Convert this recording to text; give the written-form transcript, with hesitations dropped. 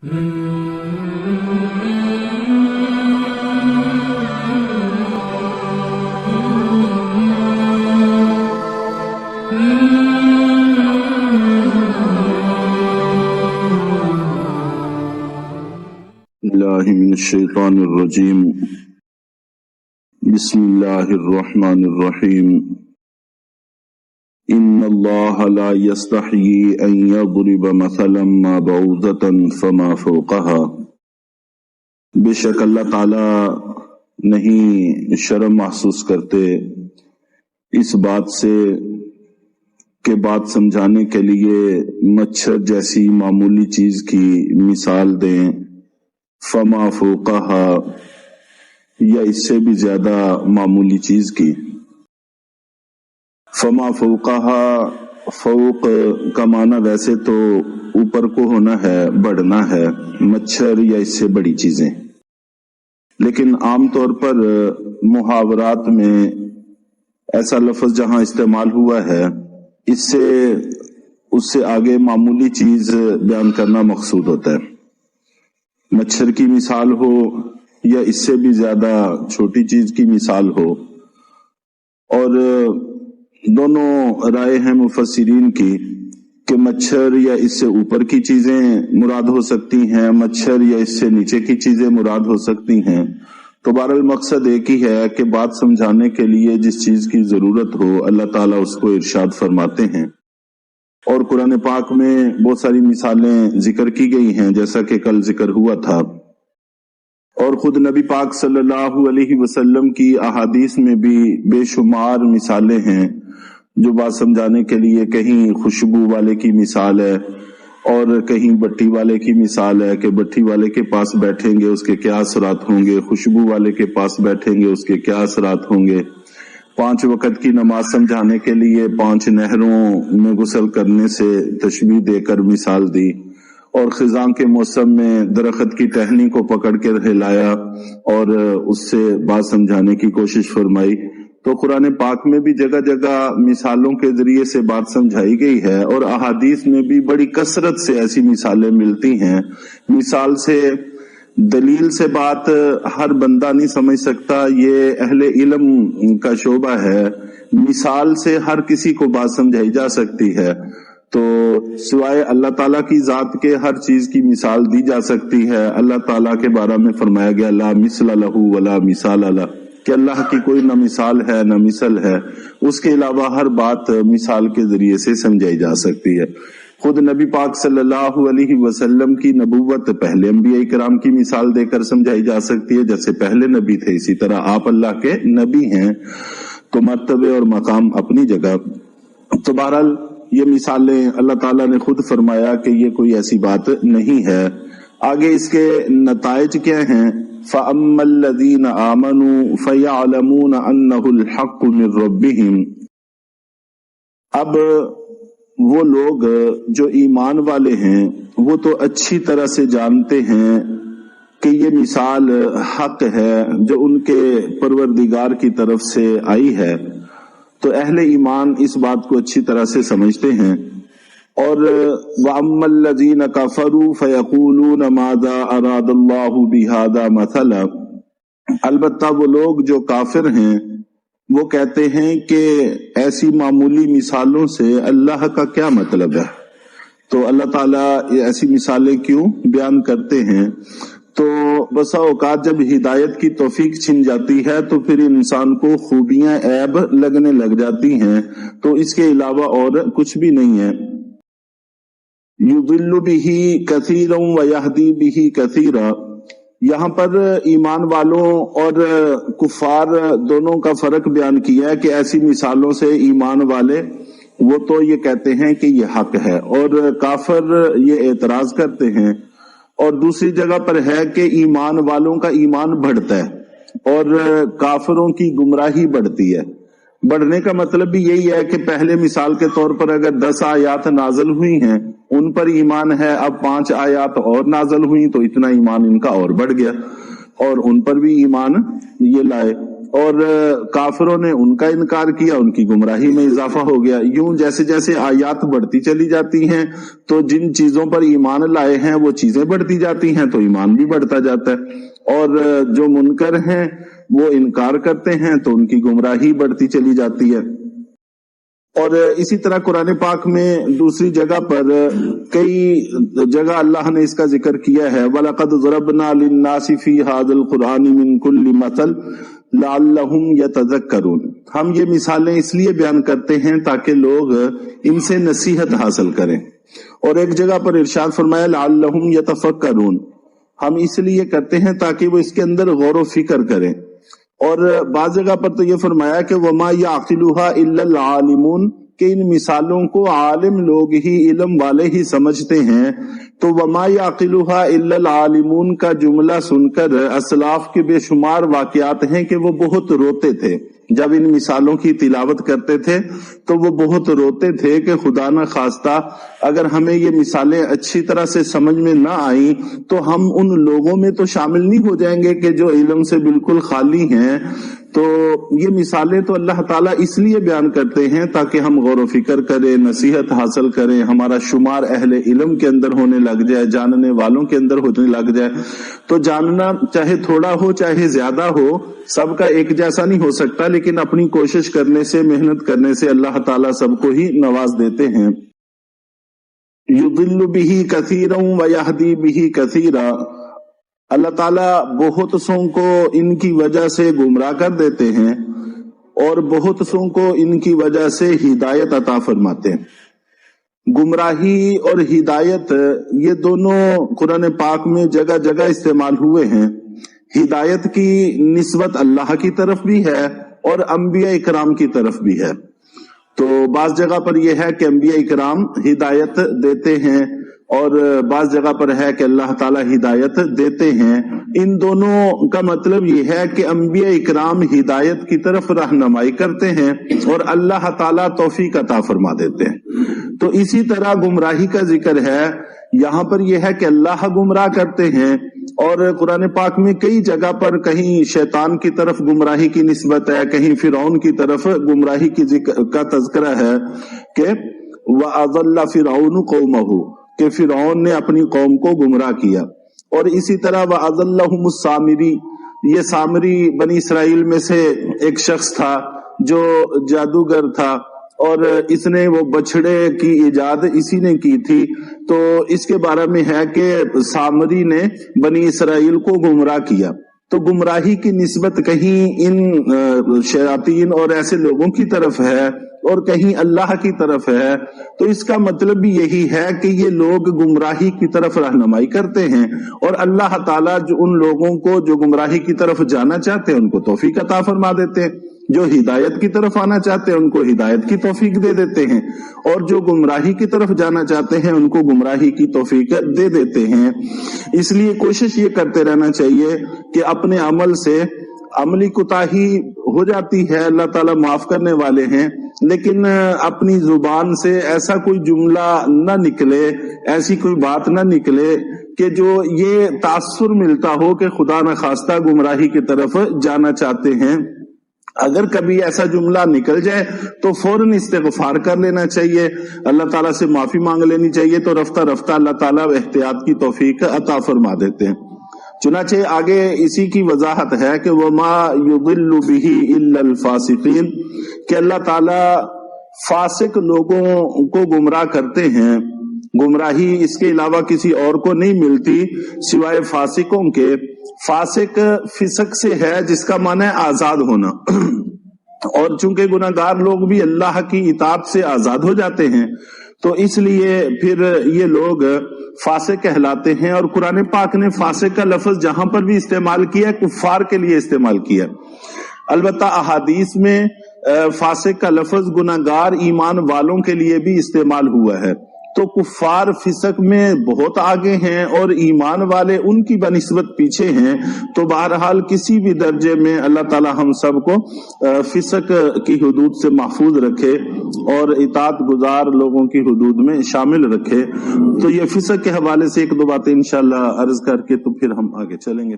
اللہ من الشیطان الرجیم بسم اللہ الرحمن الرحیم ان اللہ لا یستحیی ان یضرب مثلا ما بعوضۃ فما فوقها، بے شک اللہ تعالی نہیں شرم محسوس کرتے اس بات سے کہ بات سمجھانے کے لیے مچھر جیسی معمولی چیز کی مثال دیں، فما فوقها یا اس سے بھی زیادہ معمولی چیز کی۔ فما فوقها، فوق کا معنی ویسے تو اوپر کو ہونا ہے، بڑھنا ہے، مچھر یا اس سے بڑی چیزیں، لیکن عام طور پر محاورات میں ایسا لفظ جہاں استعمال ہوا ہے اس سے آگے معمولی چیز بیان کرنا مقصود ہوتا ہے۔ مچھر کی مثال ہو یا اس سے بھی زیادہ چھوٹی چیز کی مثال ہو، اور دونوں رائے ہیں مفسرین کی کہ مچھر یا اس سے اوپر کی چیزیں مراد ہو سکتی ہیں، مچھر یا اس سے نیچے کی چیزیں مراد ہو سکتی ہیں۔ تو بہرحال مقصد ایک ہی ہے کہ بات سمجھانے کے لیے جس چیز کی ضرورت ہو اللہ تعالیٰ اس کو ارشاد فرماتے ہیں، اور قرآن پاک میں بہت ساری مثالیں ذکر کی گئی ہیں جیسا کہ کل ذکر ہوا تھا، اور خود نبی پاک صلی اللہ علیہ وسلم کی احادیث میں بھی بے شمار مثالیں ہیں جو بات سمجھانے کے لیے کہیں خوشبو والے کی مثال ہے اور کہیں بٹی والے کی مثال ہے کہ بٹی والے کے پاس بیٹھیں گے اس کے کیا اثرات ہوں گے، خوشبو والے کے پاس بیٹھیں گے اس کے کیا اثرات ہوں گے۔ 5 وقت کی نماز سمجھانے کے لیے 5 نہروں میں غسل کرنے سے تشبیہ دے کر مثال دی، اور خزاں کے موسم میں درخت کی ٹہنی کو پکڑ کے ہلایا اور اس سے بات سمجھانے کی کوشش فرمائی۔ تو قرآن پاک میں بھی جگہ جگہ مثالوں کے ذریعے سے بات سمجھائی گئی ہے، اور احادیث میں بھی بڑی کثرت سے ایسی مثالیں ملتی ہیں۔ مثال سے، دلیل سے بات ہر بندہ نہیں سمجھ سکتا، یہ اہل علم کا شعبہ ہے۔ مثال سے ہر کسی کو بات سمجھائی جا سکتی ہے، تو سوائے اللہ تعالیٰ کی ذات کے ہر چیز کی مثال دی جا سکتی ہے۔ اللہ تعالیٰ کے بارے میں فرمایا گیا لا مثل لہ ولا مثال لہ، کہ اللہ کی کوئی نہ مثال ہے نہ مثل ہے، اس کے علاوہ ہر بات مثال کے ذریعے سے سمجھائی جا سکتی ہے۔ خود نبی پاک صلی اللہ علیہ وسلم کی نبوت پہلے انبیاء کرام کی مثال دے کر سمجھائی جا سکتی ہے، جیسے پہلے نبی تھے اسی طرح آپ اللہ کے نبی ہیں، تو مرتبے اور مقام اپنی جگہ۔ تو بہرحال یہ مثالیں اللہ تعالیٰ نے خود فرمایا کہ یہ کوئی ایسی بات نہیں ہے۔ آگے اس کے نتائج کیا ہیں؟ فَأَمَّا الَّذِينَ آمَنُوا فَيَعْلَمُونَ أَنَّهُ الْحَقُّ مِنْ رَبِّهِمْ، اب وہ لوگ جو ایمان والے ہیں وہ تو اچھی طرح سے جانتے ہیں کہ یہ مثال حق ہے جو ان کے پروردگار کی طرف سے آئی ہے، تو اہل ایمان اس بات کو اچھی طرح سے سمجھتے ہیں۔ اور وَأَمَّا الَّذِينَ كَفَرُوا فَيَقُولُونَ مَاذَا أَرَادَ اللَّهُ بِهَذَا مَثَلًا، البتہ وہ لوگ جو کافر ہیں وہ کہتے ہیں کہ ایسی معمولی مثالوں سے اللہ کا کیا مطلب ہے، تو اللہ تعالیٰ ایسی مثالیں کیوں بیان کرتے ہیں؟ تو بسا اوقات جب ہدایت کی توفیق چھن جاتی ہے تو پھر انسان کو خوبیاں عیب لگنے لگ جاتی ہیں، تو اس کے علاوہ اور کچھ بھی نہیں ہے۔ یضل بہ کثیرا ویہدی بہ کثیرا، یہاں پر ایمان والوں اور کفار دونوں کا فرق بیان کیا ہے کہ ایسی مثالوں سے ایمان والے وہ تو یہ کہتے ہیں کہ یہ حق ہے، اور کافر یہ اعتراض کرتے ہیں۔ اور دوسری جگہ پر ہے کہ ایمان والوں کا ایمان بڑھتا ہے اور کافروں کی گمراہی بڑھتی ہے۔ بڑھنے کا مطلب بھی یہی ہے کہ پہلے مثال کے طور پر اگر 10 آیات نازل ہوئی ہیں ان پر ایمان ہے، اب 5 آیات اور نازل ہوئی تو اتنا ایمان ان کا اور بڑھ گیا اور ان پر بھی ایمان یہ لائے۔ اور काफिरों ने उनका इनकार किया, उनकी गुमराही में इजाफा हो गया। यूं जैसे जैसे आयात बढ़ती चली जाती हैं तो जिन चीजों पर ईमान लाए हैं वो चीजें बढ़ती जाती हैं तो ईमान भी बढ़ता जाता है, और जो मुनकर हैं वो इनकार करते हैं तो उनकी गुमराही बढ़ती चली जाती है। और इसी तरह कुरान पाक में दूसरी जगह पर कई जगह अल्लाह ने इसका जिक्र किया है, वलक़द ज़रबना लिन्नासि फ़ी हाज़िल क़ुरआनि मिन कुल्लि मसल लअल्लहुम यतज़क्करून। हम ये मिसालें इसलिए बयान करते हैं ताकि लोग इनसे नसीहत हासिल करें। और एक जगह पर इरशाद फरमाया लअल्लहुम यतफ़क्करून, हम इसलिए करते हैं ताकि वो इसके अंदर गौर व फिक्र करें। और बाज़ जगह पर तो ये फरमाया कि वमा याक़िलुहा इल्लल आलिमून, कि इन मिसालों को आलिम लोग ही, इल्म वाले ही समझते हैं। तो वमा याक़िलुहा इल्लल आलिमून का जुमला सुनकर असलाफ के बेशुमार वाक़यात हैं कि वो बहुत रोते थे जब इन मिसालों की तिलावत करते थे, तो वो बहुत रोते थे कि खुदा न खास्ता अगर हमें ये मिसालें अच्छी तरह से समझ में ना आई तो हम उन लोगों में तो शामिल नहीं हो जाएंगे कि जो इल्म से बिल्कुल खाली हैं। तो ये मिसालें तो अल्लाह ताला इसलिए बयान करते हैं ताकि हम गौर व फिक्र करें, नसीहत हासिल करें, हमारा शुमार अहले इल्म के अंदर होने लग जाए, जानने वालों के अंदर होने लग जाए। तो जानना चाहे थोड़ा हो चाहे ज्यादा हो, सबका एक जैसा नहीं हो सकता, लेकिन अपनी कोशिश करने से, मेहनत करने से अल्लाह ताला सबको ही नवाज देते हैं। युदिल्लु बिही कसीरन व यहदी बिही कसीरा, अल्लाह ताला बहुत सौ को इनकी वजह से गुमराह कर देते हैं और बहुत सौ को इनकी वजह से हिदायत अता फरमाते हैं। गुमराही और हिदायत ये दोनों कुरान पाक में जगह जगह इस्तेमाल हुए हैं। हिदायत की निस्बत अल्लाह की तरफ भी है और अंबिया इकराम की तरफ भी है। तो बाज जगह पर यह है कि अंबिया इकराम हिदायत देते हैं और बाज जगह पर है कि अल्लाह ताला हिदायत देते हैं। इन दोनों का मतलब ये है कि अंबिया इकराम हिदायत की तरफ रहनुमाई करते हैं और अल्लाह ताला तौफीक अता फरमा देते हैं। तो इसी तरह गुमराही का जिक्र है, यहाँ पर यह है कि अल्लाह गुमराह करते हैं। और कुरान पाक में कई जगह पर कहीं शैतान की तरफ गुमराही की निस्बत है, कहीं फिरौन की तरफ गुमराही की का तज़किरा है कि वअज़ल्ल फिरौन कौमहू, कि फिरौन ने अपनी कौम को गुमराह किया। और इसी तरह वअज़ल्लहुमुस सामिरी, ये सामरी बनी इसराइल में से एक शख्स था जो जादूगर था और इसने वो बछड़े की इजाद इसी ने की थी। तो इसके बारे में है कि सामरी ने बनी इसराइल को गुमराह किया। तो गुमराही की निस्बत कहीं इन शयातीन और ऐसे लोगों की तरफ है और कहीं अल्लाह की तरफ है। तो इसका मतलब भी यही है कि ये लोग गुमराही की तरफ रहनुमाई करते हैं और अल्लाह ताला जो उन लोगों को जो गुमराही की तरफ जाना चाहते हैं उनको तौफीक अता फरमा देते हैं, जो हिदायत की तरफ आना चाहते हैं उनको हिदायत की तौफीक दे देते हैं और जो गुमराही की तरफ जाना चाहते हैं उनको गुमराही की तौफीक दे देते हैं। इसलिए कोशिश ये करते रहना चाहिए कि अपने अमल से अमली कुताही हो जाती है, अल्लाह ताला माफ करने वाले हैं, लेकिन अपनी जुबान से ऐसा कोई जुमला न निकले, ऐसी कोई बात न निकले कि जो ये तासुर मिलता हो कि खुदा न खास्ता गुमराही की तरफ जाना चाहते हैं। अगर कभी ऐसा जुमला निकल जाए तो फौरन इस्तिग़फ़ार कर लेना चाहिए, अल्लाह ताला से माफी मांग लेनी चाहिए। तो रफ्ता रफ्ता अल्लाह ताला एहतियात की तौफीक अता फरमा देते हैं। चुनाचे आगे इसी की वजाहत है कि वमा युदिल्लु बिही इल्लल फासिकीन, कि अल्लाह ताला फासिक लोगों को गुमराह करते हैं। गुमराही इसके अलावा किसी और को नहीं मिलती सिवाय फासिकों के। फासिक फिसक से है जिसका माना है आजाद होना, और चूंकि गुनाहगार लोग भी अल्लाह की इताअत से आजाद हो जाते हैं तो इसलिए फिर ये लोग फासिक कहलाते हैं। और कुरान पाक ने फासिक का लफ्ज जहां पर भी इस्तेमाल किया कुफ्फार के लिए इस्तेमाल किया। अलबत्ता अहादीस में फासिक का लफ्ज गुनाहगार ईमान वालों के लिए भी इस्तेमाल हुआ है। तो कुफ्फार फिसक में बहुत आगे हैं और ईमान वाले उनकी बनिस्बत पीछे हैं। तो बहरहाल किसी भी दर्जे में अल्लाह ताला हम सबको फिसक की हुदूद से महफूज रखे और इताअत गुजार लोगों की हुदूद में शामिल रखे। तो ये फिसक के हवाले से एक दो बातें इंशाअल्लाह अर्ज करके तो फिर हम आगे चलेंगे।